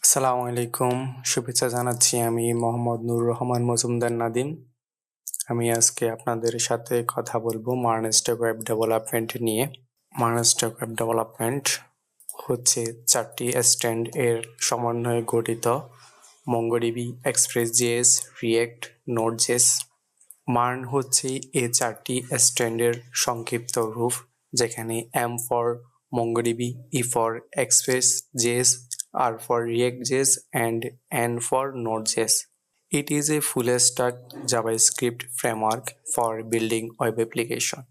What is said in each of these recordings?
আসসালামু আলাইকুম। শুভেচ্ছা জানাচ্ছি আমি মোহাম্মদ নুর রহমান মজুমদার নাদিম। আমি আজকে আপনাদের সাথে কথা বলবো মার্নস্টক ওয়েব ডেভেলপমেন্ট নিয়ে। মার্নস্টক ওয়েব ডেভেলপমেন্ট হচ্ছে 4টি স্ট্যান্ড এর সমন্বয়ে গঠিত MongoDB, Express.js, React, Node.js। মার্ন হচ্ছে এই 4টি স্ট্যান্ডের সংক্ষিপ্ত রূপ, যেখানে M for MongoDB, E for Express.js, R for React.js, and N for Node.js. It is a full-stack JavaScript framework for building web application.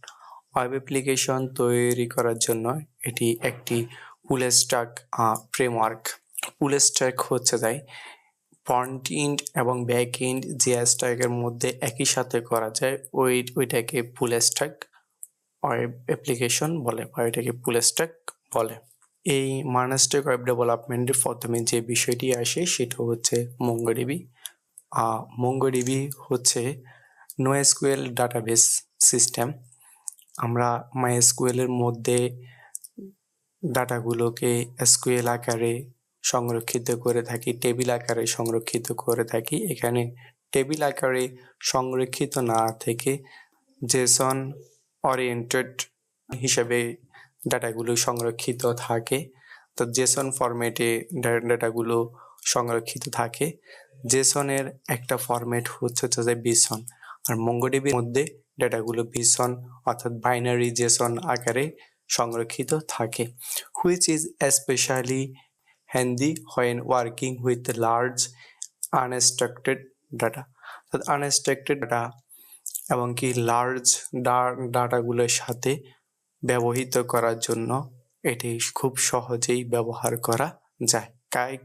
Web application তৈরি করার জন্য এটি একটি full stack framework. Full stack হচ্ছে যায় ফ্রন্ট এন্ড এবং back end যে স্ট্যাকের মধ্যে একই সাথে করা যায় ওইটাকে ফুল স্ট্যাক ওয়েব অ্যাপ্লিকেশন বলে বা এটাকে ফুল স্ট্যাক বলে। এই মার্নস্টক ওয়েব ডেভেলপমেন্টের প্রথমে যে বিষয়টি আসে সেটা হচ্ছে MongoDB। MongoDB হচ্ছে NoSQL ডাটাবেস সিস্টেম। আমরা MySQL এর মধ্যে ডাটাগুলোকে SQL আকারে সংরক্ষিত করে থাকি, টেবিল আকারে সংরক্ষিত করে থাকি। এখানে টেবিল আকারে সংরক্ষিত না থেকে জেসন ওরিয়েন্টেড হিসাবে ডাটাগুলো সংরক্ষিত থাকে। তো জেসন ফরম্যাটে ডাটাগুলো সংরক্ষিত থাকে। জেসনের একটা ফরম্যাট হচ্ছে যে বিসন, আর MongoDBর মধ্যে ডাটাগুলো বিসন অর্থাৎ বাইনারি জেসন আকারে সংরক্ষিত থাকে, which is especially handy when working with large unstructured data। Unstructured data এবং কি লার্জ ডাটাগুলোর সাথে ব্যবহৃত করার জন্য এটি খুব সহজেই ব্যবহার করা যায়।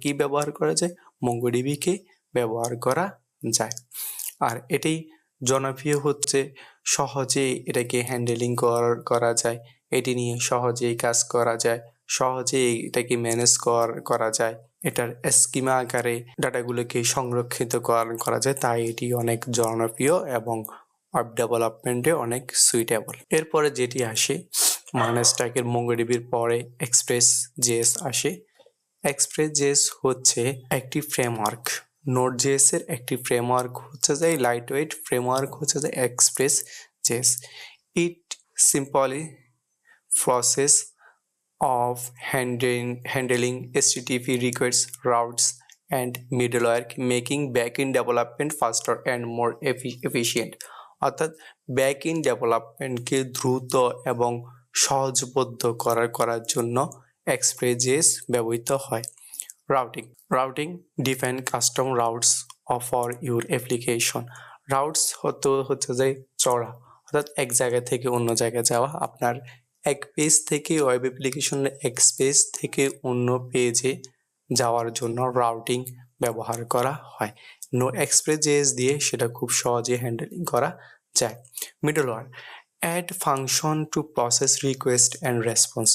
কি ব্যবহার করা যায়? MongoDB-কে ব্যবহার করা যায়। আর এটি জনপ্রিয় হচ্ছে সহজেই এটাকে হ্যান্ডেলিং করা যায়, এটি নিয়ে সহজেই কাজ করা যায়, সহজেই এটাকে ম্যানেজ করা যায়, এটার স্কিমা আকারে ডাটাগুলোকে সংরক্ষিত করা যায়, তাই এটি অনেক জনপ্রিয় এবং ওয়েব ডেভেলপমেন্টে অনেক সুইটেবল। এরপরে যেটি আসে মার্নস্টকের MongoDB-র পরে Express.js আসে। Express.js হচ্ছে একটি ফ্রেমওয়ার্ক। Node.js এর একটি ফ্রেমওয়ার্ক হচ্ছে যে লাইটওয়েট ফ্রেমওয়ার্ক হচ্ছে যে Express.js। It simply process of handling HTTP requests, routes, and middleware, making backend development faster and more efficient। অর্থাৎ ব্যাকএন্ড ডেভেলপমেন্টকে দ্রুত এবং সহজবোধ্য করার জন্য Express.js ব্যবহৃত হয়। Routing define custom routes for your application. Routes হচ্ছে যে চড়া, অর্থাৎ এক জায়গা থেকে অন্য জায়গায় যাওয়া। আপনার এক পেজ থেকে ওয়েব অ্যাপ্লিকেশনের এক পেজ থেকে অন্য পেজে যাওয়ার জন্য রাউটিং ব্যবহার করা হয়। Express.js দিয়ে সেটা খুব সহজে হ্যান্ডেলিং করা যায়। Middleware add function to process request and response.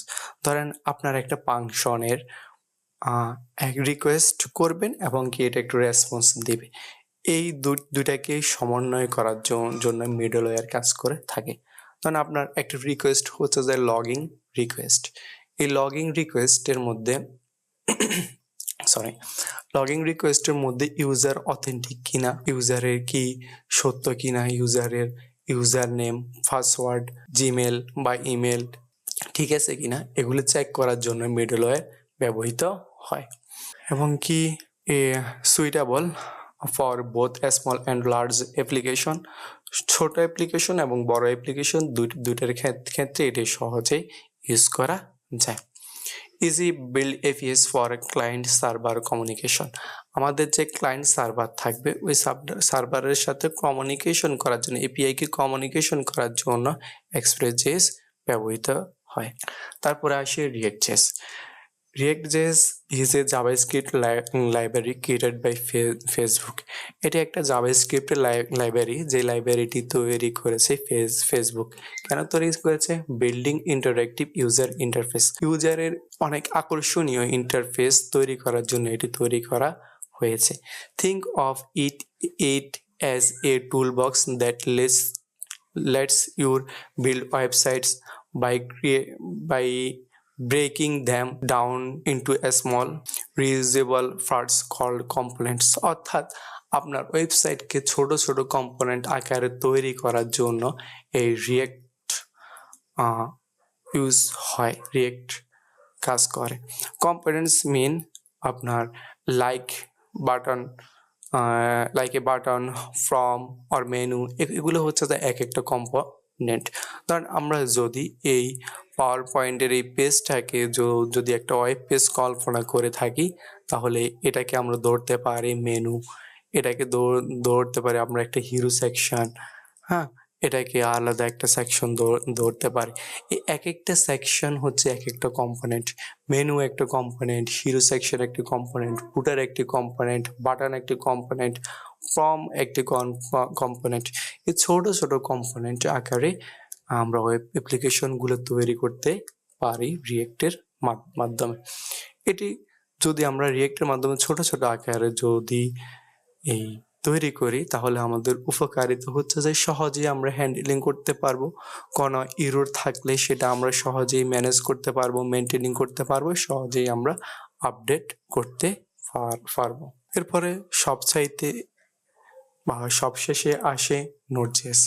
ধরেন আপনার একটা ফাংশনের এক রিকোয়েস্ট করবেন এবং কি এটা একটু রেসপন্স দেবে, এই দুইটাকে সমন্বয় করার জন্য মিডলওয়্যার কাজ করে থাকে। ধরেন আপনার একটা রিকোয়েস্ট হচ্ছে যে লগইন রিকোয়েস্ট। এই লগইন রিকোয়েস্টের মধ্যে ইউজার অথেন্টিক কিনা, ইউজারের কি সত্য কিনা, ইউজার নেম, পাসওয়ার্ড, জিমেল বা ইমেল ঠিক আছে কিনা, এগুলো চেক করার জন্য মিডলওয়্যার ব্যবহৃত হয়। এবং কি suitable for both small and large application. ছোট অ্যাপ্লিকেশন এবং বড় অ্যাপ্লিকেশন দুইটার ক্ষেত্রে এটি সহজেই ইউজ করা যায়। Easy build APS for client server communication. আমাদের যে ক্লায়েন্ট সার্ভার থাকবে ওই সার্ভারের সাথে কমিউনিকেশন করার জন্য, এপিআইকে কমিউনিকেশন করার জন্য Express.js ব্যবহৃত হয়। তারপরে আসে React.js। React.js is a JavaScript library created by Facebook। এটি একটা JavaScript লাইব্রেরি, যে লাইব্রেরিটি তৈরি করেছে ফেসবুক। কেন তৈরি করেছে? Building interactive user interface. ইউজারের অনেক আকর্ষণীয় ইন্টারফেস তৈরি করার জন্য এটি তৈরি করা হয়েছে। Think of it as a toolbox that lets you build websites by breaking them down into a small reusable parts called components। অর্থাৎ আপনার ওয়েবসাইটকে ছোট ছোট কম্পোনেন্ট আকারে তৈরি করার জন্য এই রিয়েক্ট ইউজ হয়, রিয়েক্ট কাজ করে। কম্পোনেন্টস মিন আপনার like button, like a button, from or menu, এগুলো হচ্ছে যে এক একটা কম্পোনেন্ট। ধরেন আমরা যদি এই পাওয়ার পয়েন্টের এই পেজটাকে যদি একটা ওয়েব পেজ কল্পনা করে থাকি, তাহলে এটাকে আমরা ধরতে পারি মেনু, এটাকে ধরতে পারি আমরা একটা হিরো সেকশন, হ্যাঁ, এটাকে আলাদা একটা সেকশন ধরতে পারি। এই এক একটা সেকশন হচ্ছে এক একটা কম্পোনেন্ট। মেনু একটা কম্পোনেন্ট, হিরো সেকশন একটি কম্পোনেন্ট, ফুটার একটি কম্পোনেন্ট, বাটন একটি কম্পোনেন্ট, ফ্রম একটি কম্পোনেন্ট। এই ছোট ছোট কম্পোনেন্ট আকারে আমরা ওয়েব অ্যাপ্লিকেশনগুলো তৈরি করতে পারি রিয়েক্টের মাধ্যমে। এটি যদি আমরা রিয়েক্টের মাধ্যমে ছোট ছোট আকারে যদি এই তৈরি করি, তাহলে আমাদের উপকারিতা হচ্ছে যে সহজেই আমরা হ্যান্ডেলিং করতে পারবো। কোনো এরর থাকলে সেটা আমরা সহজেই ম্যানেজ করতে পারবো, মেনটেনিং করতে পারবো, সহজেই আমরা আপডেট করতে পারবো। এরপরে সবচাইতে বা সবশেষে আসে নোড.জেএস।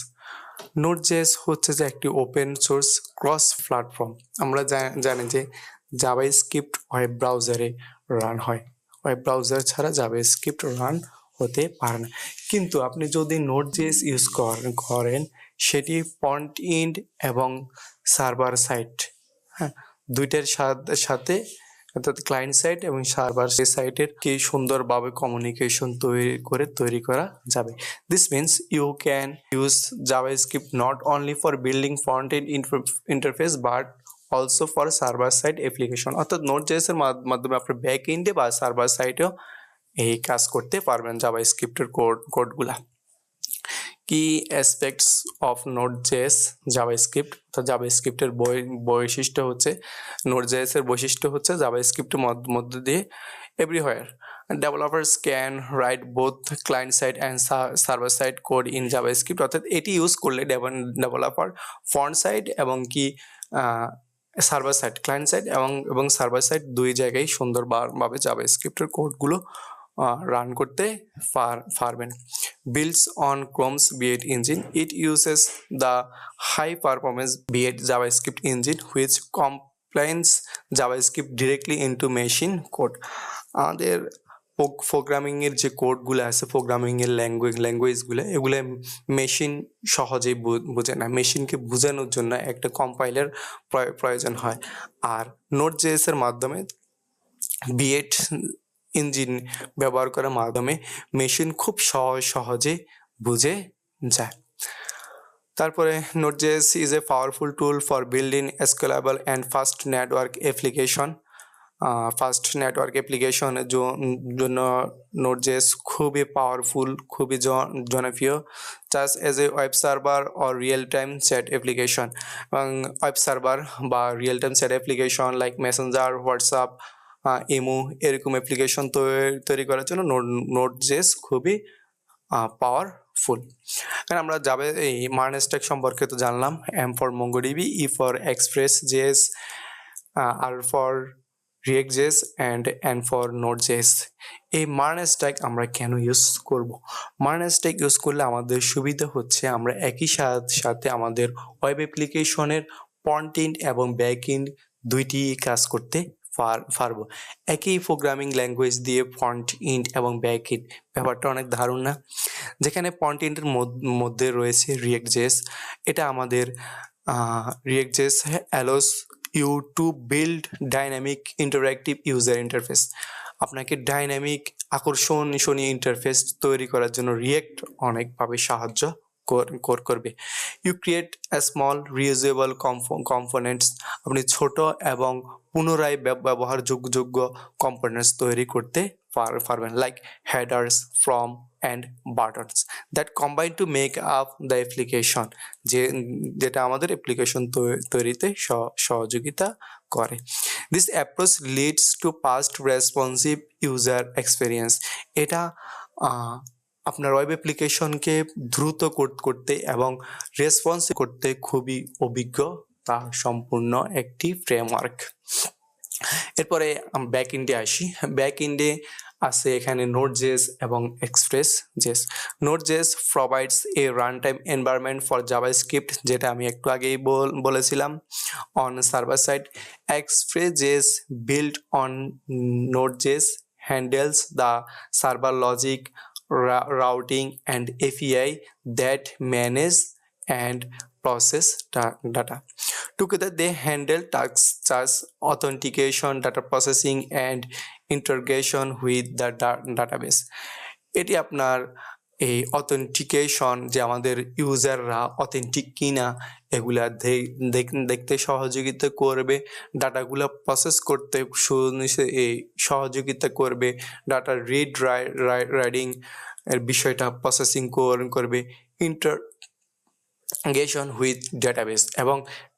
নোড.জেএস হচ্ছে যে একটি ওপেন সোর্স ক্রস প্ল্যাটফর্ম। আমরা জানি যে জাভাস্ক্রিপ্ট ওয়েব ব্রাউজারে রান হয়, ওয়েব ব্রাউজার ছাড়া জাভাস্ক্রিপ্ট রান হতে পারে না। কিন্তু আপনি যদি নোড.জেএস ইউজ করেন, সেটি ফ্রন্ট এন্ড এবং সার্ভার সাইড, হ্যাঁ, দুইটার সাথে অর্থাৎ ক্লায়েন্ট সাইড এবং সার্ভার সাইডের কি সুন্দরভাবে কমিউনিকেশন তৈরি করা যাবে। This means you can use JavaScript not only for building front end interface but also for server side application. অর্থাৎ নোড.জেএস এর মাধ্যমে আপনার ব্যাক এন্ডে বা সার্ভার সাইডেও এই কাজ করতে পারবেন জাভাস্ক্রিপ্টের কোডগুলা। কি অ্যাসপেক্টস অফ নোড.জেএস জাভাস্ক্রিপ্ট, অর্থাৎ জাভাস্ক্রিপ্টের বৈশিষ্ট্য হচ্ছে, নোড.জেএস এর বৈশিষ্ট্য হচ্ছে জাভাস্ক্রিপ্টের মধ্য দিয়ে everywhere developers can write both client side and server side code in JavaScript. অর্থাৎ এটি ইউজ করলে ডেভেলপার ফ্রন্ট সাইড এবং কি সার্ভার সাইড, ক্লায়েন্ট সাইড এবং সার্ভার সাইড দুই জায়গায় সুন্দরভাবে জাভাস্ক্রিপ্টের কোডগুলো রান করতে পারবেন। Builds on Chrome's V8 engine, it uses the high performance V8 JavaScript engine which compiles JavaScript directly into machine code। আমাদের প্রোগ্রামিংয়ের যে কোডগুলো আছে, প্রোগ্রামিংয়ের ল্যাঙ্গুয়েজগুলো, এগুলো মেশিন সহজেই বোঝে না। মেশিনকে বোঝানোর জন্য একটা কম্পাইলার প্রয়োজন হয়। আর নোড.জেএস এর মাধ্যমে V8 ইঞ্জিন ব্যবহার করার মাধ্যমে মেশিন খুব সহজে বুঝে যায়। তারপরে Node JS is a powerful tool for building scalable and fast network application. Fast network অ্যাপ্লিকেশনের জন্য নোড.জেএস খুবই পাওয়ারফুল, খুবই জনপ্রিয়, just as a web server or real time chat application. এবং ওয়েব সার্ভার বা real time chat application like Messenger, WhatsApp, imo, এরকম application তৈরি করার জন্য নোড.জেএস খুবই পাওয়ারফুল। আমরা যাবে এই মার্ন স্ট্যাক সম্পর্কে তো জানলাম, M for MongoDB, E for Express JS, R for React JS and N for Node JS. এই মার্ন স্ট্যাক আমরা কেন ইউজ করব? মার্ন স্ট্যাক ইউজ করলে আমাদের সুবিধা হচ্ছে আমরা একই সাথে আমাদের ওয়েব অ্যাপ্লিকেশনের ফ্রন্ট এন্ড এবং ব্যাক এন্ড দুইটি কাজ করতে পারবো। একই প্রোগ্রামিং ল্যাঙ্গুয়েজ দিয়ে ফ্রন্ট এন্ড এবং ব্যাক এন্ড, ব্যাপারটা অনেক দারুণ না? যেখানে ফ্রন্ট এন্ডের মধ্যে রয়েছে রিয়েক্ট.জেএস। এটা আমাদের React JS allows you to build dynamic interactive user interface. আপনাকে ডাইনামিক আকর্ষণীয় ইন্টারফেস তৈরি করার জন্য রিয়েক্ট অনেকভাবে সাহায্য করবে। You create a small reusable components. আপনি ছোট এবং পুনরায় ব্যবহারযোগ্য কম্পোনেন্টস তৈরি করতে পারবেন, like headers, from and buttons that combine to make up the application, যেটা আমাদের অ্যাপ্লিকেশন তৈরিতে সহযোগিতা করে। This approach leads to fast responsive user experience. এটা আপনার ওয়েব অ্যাপ্লিকেশনকে দ্রুত করতে এবং রেসপন্স করতে খুবই অভিজ্ঞ তা সম্পূর্ণ একটি ফ্রেমওয়ার্ক। এরপরে ব্যাকএন্ডে আসি। ব্যাকএন্ডে আছে এখানে Node.js এবং Express.js। Node.js provides a runtime environment for JavaScript, যেটা আমি একটু আগেই বলেছিলাম, on server side. Express.js built on Node.js handles the server logic, routing and API that manage and process data. Together they handle tasks such as authentication, data processing and integration with the database. এটি আপনার এই authentication, যে আমাদের ইউজাররা authentic কিনা এগুলা দেখতে সহযোগিতা করবে, ডাটাগুলো প্রসেস করতে এই সহযোগিতা করবে, ডাটা রিড রাইডিং এর বিষয়টা প্রসেসিং করবে, ইন্টারগেশন উইথ ডেটাবেস এবং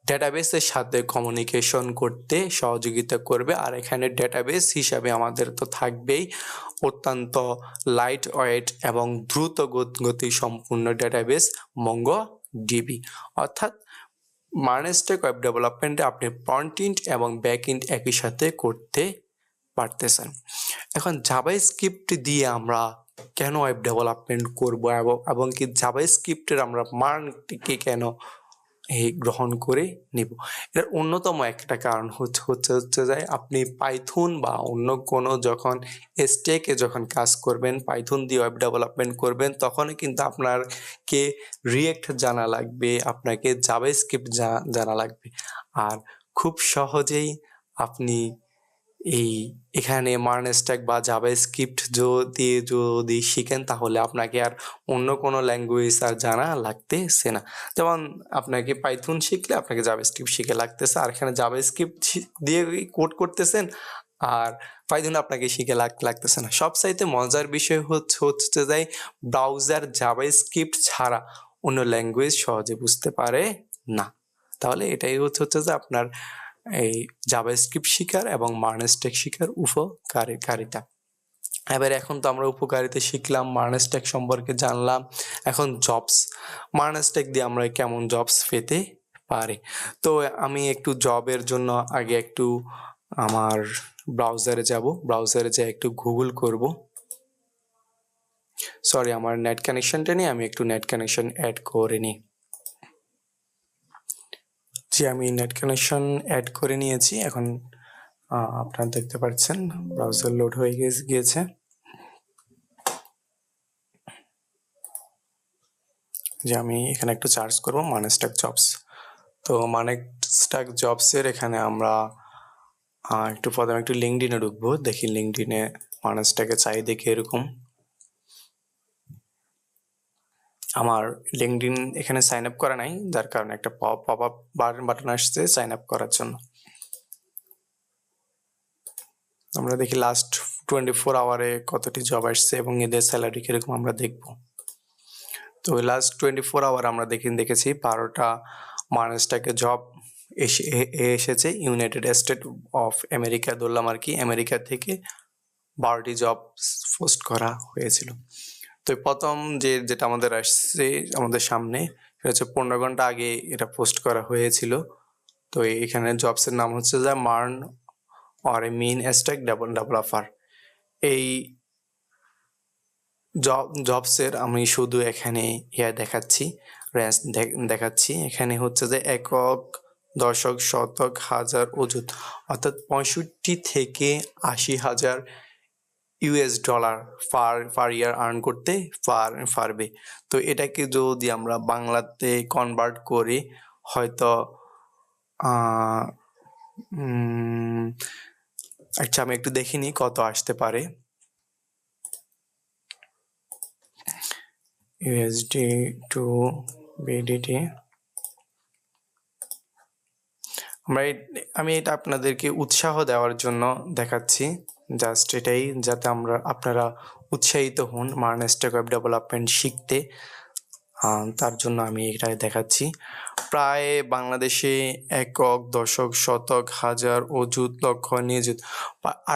ডেটাবেসের সাথে কমিউনিকেশন করতে সহযোগিতা করবে। আর এখানে ডেটাবেস হিসাবে আমাদের তো থাকবেই অত্যন্ত লাইট ওয়েট এবং দ্রুত গতি সম্পূর্ণ ডেটাবেস MongoDB। অর্থাৎ মার্নেস্টেক ওয়েব ডেভেলপমেন্টে আপনি ফ্রন্ট এন্ড এবং ব্যাক এন্ড একই সাথে করতে পারতেছেন। এখন জাভাস্ক্রিপ্ট দিয়ে আমরা কেন ওয়েব ডেভেলপমেন্ট করব এবং কি জাভাস্ক্রিপ্টের আমরা মানটিকে কেন গ্রহণ করে নিব, এর অন্যতম একটা কারণ হচ্ছে যে আপনি পাইথন বা অন্য কোনো যখন স্ট্যাকে যখন কাজ করবেন, পাইথন দিয়ে ওয়েব ডেভেলপমেন্ট করবেন, তখন কিন্তু আপনাকে রিয়েক্ট জানা লাগবে, আপনাকে জাভাস্ক্রিপ্ট জানা লাগবে। আর খুব সহজেই আপনি এখানে মার্নেস্ট্যাক বা জাভাস্ক্রিপ্ট যদি শিখেন, তাহলে আপনাকে আর অন্য কোনো ল্যাঙ্গুয়েজ আর জানা লাগতেছে না। যেমন আপনাকে পাইথন শিখলে আপনাকে জাভাস্ক্রিপ্ট শিখে লাগতেছে, আর এখানে জাভাস্ক্রিপ্ট দিয়ে কোড করতেছেন আর পাইথন আপনাকে শিখে লাগতেছে না। সবচাইতে মজার বিষয় হচ্ছে যে ব্রাউজার জাভাস্ক্রিপ্ট ছাড়া অন্য ল্যাঙ্গুয়েজ সহজে বুঝতে পারে না। তাহলে এটাই হচ্ছে যে আপনার এই জাভাস্ক্রিপ্ট শিখার এবং মার্নেস্ট্যাক শিখার উপকারিতা। এবার এখন তো আমরা উপকারিতা শিখলাম, মার্নেস্ট্যাক সম্পর্কে জানলাম। এখন জবস, মার্নেস্ট্যাক দিয়ে আমরা কেমন জবস পেতে পারি। তো আমি একটু জবের জন্য আগে একটু আমার ব্রাউজারে যাব, ব্রাউজারে যেয়ে একটু গুগল করব। সরি, আমার নেট কানেকশনটা নিয়ে আমি একটু নেট কানেকশন অ্যাড করে নিই। যে আমি নেট কানেকশন অ্যাড করে নিয়েছি। এখন আপনারা দেখতে পাচ্ছেন ব্রাউজার লোড হয়ে গিয়েছে। যে আমি এখানে একটু সার্চ করব মার্নেস্ট্যাক জবস। তো মার্নেস্ট্যাক জবসের এখানে আমরা একটু প্রথমে একটু লিঙ্কডইনে ঢুকবো, দেখি লিঙ্কডইনে মার্নেস্ট্যাকের চাহিদা কি এরকম। আমার লিঙ্কডইন এখানে সাইন আপ করা নাই, যার কারণে একটা পপ আপ বাটন আসছে সাইন আপ করার জন্য। আমরা দেখি লাস্ট 24 আওয়ারে কতটি জব আসছে এবং এদের স্যালারি কিরকম আমরা দেখব। তো লাস্ট 24 আওয়ার আমরা দেখেছি 12টা মার্নেস্ট্যাকে জব এসেছে। ইউনাইটেড স্টেট অফ আমেরিকা, ধরলাম আর কি, আমেরিকা থেকে 12টি জব পোস্ট করা হয়েছিল। তো প্রথম যেটা আমাদের আসছে আমাদের সামনে, সেটা হচ্ছে 15 ঘন্টা আগে এটা পোস্ট করা হয়েছিল। তো এখানে জবসের নাম হচ্ছে যে MERN or a main stack developer. এই জবসের আমি শুধু এখানে দেখাচ্ছি, রেঞ্জ দেখাচ্ছি। এখানে হচ্ছে যে একক, দশক, শতক, হাজার, অযুত, অর্থাৎ 65 থেকে 80,000 US ডলার পার ইয়ার আর্ন করতে পারবে। তো এটাকে যদি আমরা বাংলাতে কনভার্ট করি, হয়তো আচ্ছা আমি একটু দেখিনি কত আসতে পারে। USD to BDT। আমি এটা আপনাদেরকে উৎসাহ দেওয়ার জন্য দেখাচ্ছি, জাস্ট এটাই, যাতে আপনারা উৎসাহিত হন মার্নেস্ট্যাক ওয়েব ডেভেলপমেন্ট শিখতে। তার জন্য আমি এটা দেখাচ্ছি। প্রায় বাংলাদেশে একক, দশক, শতক, হাজার, অযুত, লক্ষ, নিযুত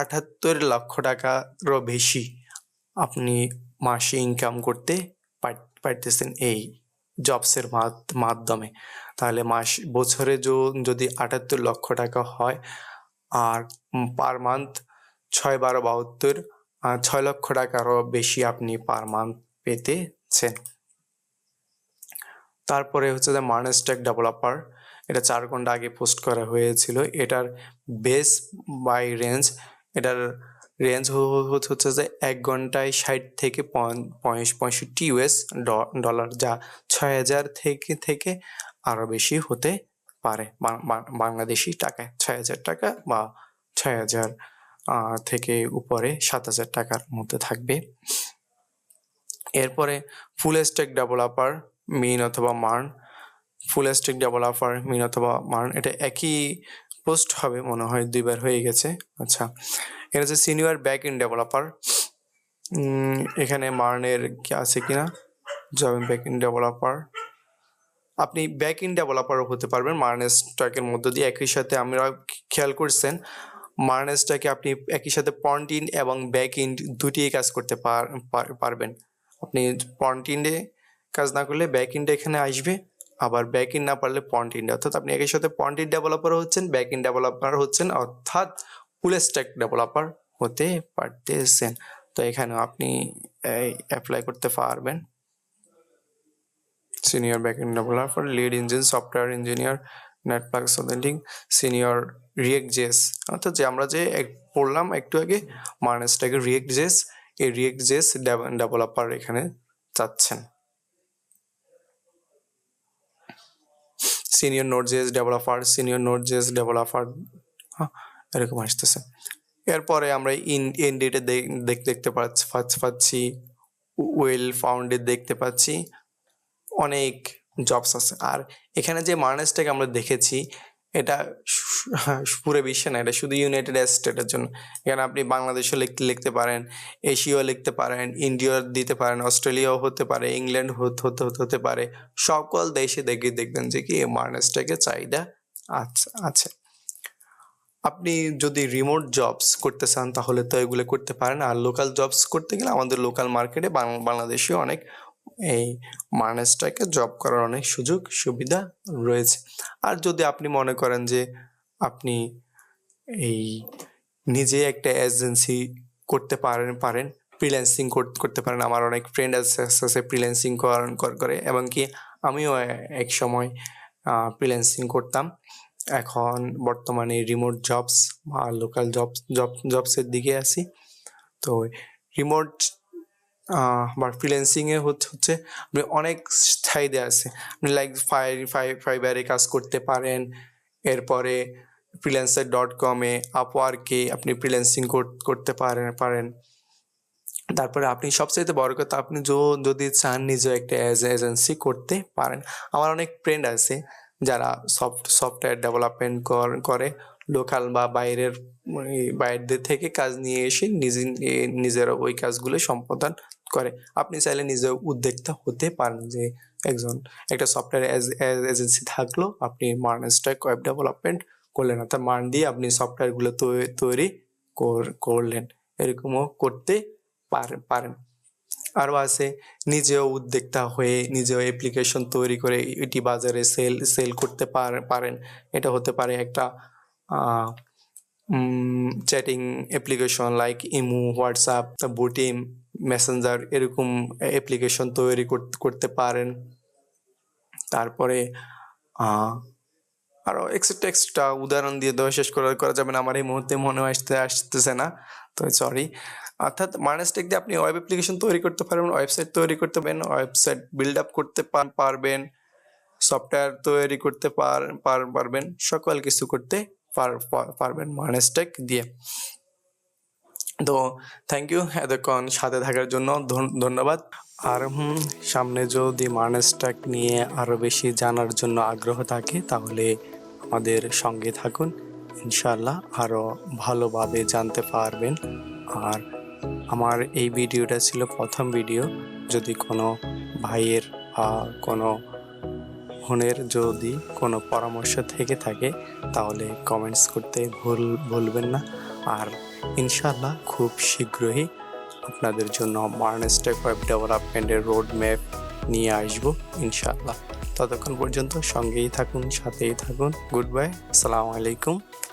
78 লক্ষ টাকারও বেশি আপনি মাসে ইনকাম করতে পারতেছেন এই জবসের মাধ্যমে। তাহলে বছরে যদি 78 লক্ষ টাকা হয় আর পার মান্থ 6-12-72 6 লক্ষ টাকারও বেশি আপনি পার মান্থ পেতেছেন। তারপরে হচ্ছে যে মার্নেস্ট্যাক ডেভেলপার, এটা 4 ঘন্টা আগে পোস্ট করা হয়েছিল। এটার বেস বাই রেঞ্জ, এটার রেঞ্জ হচ্ছে যে 1 ঘন্টায় 60 থেকে 65 ইউএস ডলার, যা 6,000 থেকে আরও বেশি হতে পারে বাংলাদেশি টাকায়। 6,000 টাকা বা 6,000 থেকে উপরে 7,000 টাকার মধ্যে থাকবে। এরপরে ফুল স্ট্যাক ডেভেলপার মিন অথবা মার্ন, ফুল স্ট্যাক ডেভেলপার মিন অথবা মার্ন, এটা একই পোস্ট হবে মনে হয়, 2 বার হয়ে গেছে। আচ্ছা, এটা হচ্ছে সিনিয়র ব্যাক এন্ড ডেভেলপার। এখানে মার্নের কি আছে কিনা, জব ব্যাক এন্ড ডেভেলপার, আপনি ব্যাক এন্ড ডেভেলপারও হতে পারবেন মার্নেস্ট্যাকের মধ্য দিয়ে। একই সাথে আমরা খেয়াল করছেন মার্নেস্ট্যাকে আপনি একই সাথে ফ্রন্ট এন্ড এবং ব্যাক এন্ড দুটিই কাজ করতে পারবেন। আপনি ফ্রন্ট এন্ডে কাজ না করলে ব্যাক এন্ডে এখানে আসবে, আবার ব্যাক এন্ড না পারলে ফ্রন্ট এন্ডে, অর্থাৎ আপনি একই সাথে ফ্রন্ট এন্ড ডেভেলপারও হচ্ছেন, ব্যাক এন্ড ডেভেলপার হচ্ছেন, অর্থাৎ ফুল স্ট্যাক ডেভেলপার হতে পারতেছেন। তো এখানে আপনি অ্যাপ্লাই করতে পারবেন। Senior back end developer, lead engine software engineer, network সলিডিং, সিনিয়র রিয়েক্ট জেস, অর্থাৎ যে আমরা যে পড়লাম একটু আগে মার্নেস্ট্যাকের রিয়েক্ট জেস, এই রিয়েক্ট জেস ডেভেলপার এখানে চাচ্ছেন। Senior Node JS developer, senior Node JS developer, এরকম আসতেছে। এরপরে আমরা ইনডেটে দেখতে পাচ্ছি, ওয়েল ফাউন্ডেড দেখতে পাচ্ছি, অনেক জবস আছে। আর এখানে যে মার্নেস্ট্যাক আমরা দেখেছি এটা পুরো বিশ্বে না, এটা শুধু ইউনাইটেড স্টেটের জন্য। এখানে আপনি বাংলাদেশও লিখতে পারেন, এশিয়াও লিখতে পারেন, ইন্ডিয়া দিতে পারেন, অস্ট্রেলিয়াও হতে পারে, ইংল্যান্ড হতে পারে। সকল দেশে দেখবেন যে কি মার্নেস্ট্যাকের চাহিদা আছে। আপনি যদি রিমোট জবস করতে চান তাহলে তো এগুলো করতে পারেন, আর লোকাল জবস করতে গেলে আমাদের লোকাল মার্কেটে বাংলাদেশে অনেক এই মার্নেস্ট্যাকে জব করার অনেক সুযোগ সুবিধা রয়েছে। আর যদি আপনি মনে করেন যে আপনি এই নিজে একটা এজেন্সি করতে পারেন, ফ্রিল্যান্সিং করতে পারেন। আমার অনেক ফ্রেন্ড আছে ফ্রিল্যান্সিং করে, এবং কি আমিও এক সময় ফ্রিল্যান্সিং করতাম। এখন বর্তমানে রিমোট জবস বা লোকাল জবসের দিকে আছি। তো রিমোট বা ফ্রিল্যান্সিংয়ে হচ্ছে আপনি অনেক চাহিদা আছে। আপনি লাইক ফাইবারে কাজ করতে পারেন, এরপরে freelancer.com-এ, আপওয়ার্কে আপনি ফ্রিল্যান্সিং করতে পারেন। তারপরে আপনি সবচাইতে বড় কথা, আপনি যদি চান নিজেও একটা এজেন্সি করতে পারেন। আমার অনেক ফ্রেন্ড আছে যারা সফটওয়্যার ডেভেলপমেন্ট করে, লোকাল বা বাইরের থেকে কাজ নিয়ে এসে নিজেরা ওই কাজগুলো সম্পাদন করে। আপনি চাইলে নিজে উদ্যোক্তা হতে পারেন, যে একটা সফটওয়্যার এজেন্সি থাকলো, আপনি মার্নেস্ট্যাক ওয়েব ডেভেলপমেন্ট করলেন, অর্থাৎ মান দিয়ে আপনি সফটওয়্যারগুলো তৈরি করলেন, এরকমও করতে পারেন। আরও আছে নিজেও উদ্যোক্তা হয়ে নিজেও অ্যাপ্লিকেশন তৈরি করে এটি বাজারে সেল করতে পারেন। এটা হতে পারে একটা chatting application like imo, WhatsApp, Botim, Messenger, এরকম অ্যাপ্লিকেশন তৈরি করতে পারেন। তারপরে আরও এক্সট্রা উদাহরণ দিয়ে দেওয়া শেষ করা যাবে না, আমার এই মুহূর্তে মনে আসতেছে না, তো সরি। অর্থাৎ মার্নেস্ট্যাক দিয়ে আপনি ওয়েব অ্যাপ্লিকেশন তৈরি করতে পারবেন, ওয়েবসাইট তৈরি করতে পারবেন, ওয়েবসাইট বিল্ড আপ করতে পারবেন, সফটওয়্যার তৈরি করতে পারবেন, সকল কিছু করতে পারবেন মার্নেস্ট্যাক দিয়ে। তো থ্যাংক ইউ এতক্ষণ সাথে থাকার জন্য, ধন্যবাদ। আর সামনে যদি মার্নেস্ট্যাক নিয়ে আরও বেশি জানার জন্য আগ্রহ থাকে তাহলে আমাদের সঙ্গে থাকুন, ইনশাল্লাহ আরও ভালোভাবে জানতে পারবেন। আর আমার এই ভিডিওটা ছিল প্রথম ভিডিও। যদি কোনো ভাইয়ের বা কোনো বোনের যদি কোনো পরামর্শ থেকে থাকে তাহলে কমেন্টস করতে ভুলবেন না। আর ইনশাল্লাহ খুব শীঘ্রই আপনাদের জন্য মার্নেস্ট্যাক ওয়েব ডেভেলপমেন্টের রোড ম্যাপ নিয়ে আসবো ইনশাআল্লাহ। ততক্ষণ পর্যন্ত সঙ্গেই থাকুন, সাথেই থাকুন। গুড বাই, আসসালামু আলাইকুম।